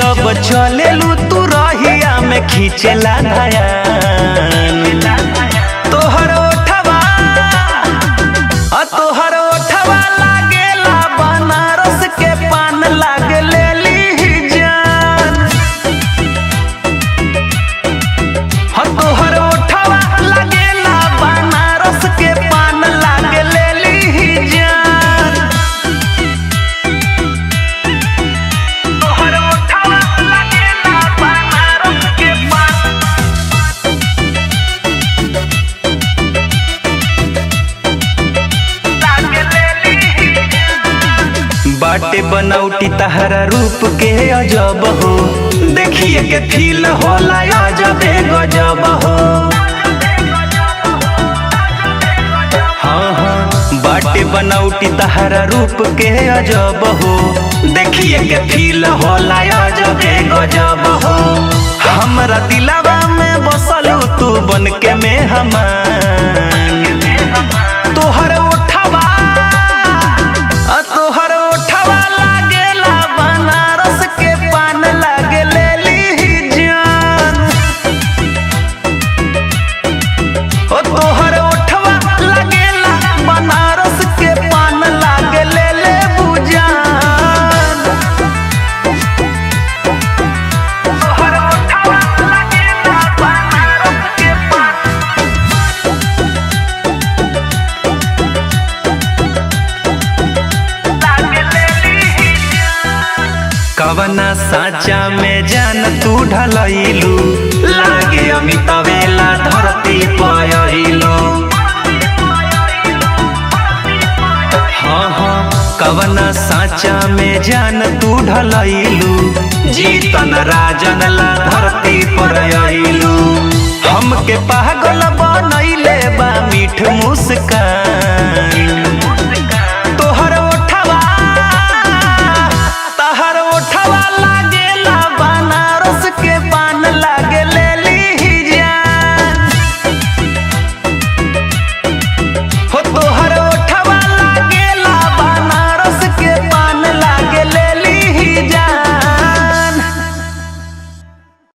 जब चलेलू तू रहिया में खींचेला ध्यान। तोहर ओठवा लागेला बनारस के पान लागे लेली जान। तोहर ओठवा लागेला बनारस के पान लागे लेली जान। तोहर ओठवा लागेला बनारस के पान लागे लेली जान। बाटे बनौटी तहरा रूप के अजब हो, देखिए के फील होला अजबे गजब हो। हाँ हाँ बाटे बनौटी तहरा रूप के अजब हो, देखिए के फील होला अजबे गजब हो। हमरा दिलवा में बसलू तू बन के मेहमान। तोहर ओठवा लागेला बनारस के पान लागे लेली जान। तोहर ओठवा लागेला बनारस के पान लागे लेले बुजान। तोहर ओठवा लागेला बनारस के पान कवना साचा में जान तू ढलैलू, लागे अमितावेला धरती पयलू। हाँ हाँ कवना साचा में जान तू ढलैलू, जीतन राजन ला धरती पर अइलू। हमके पागल बनैले बा मीठ मुस्कान।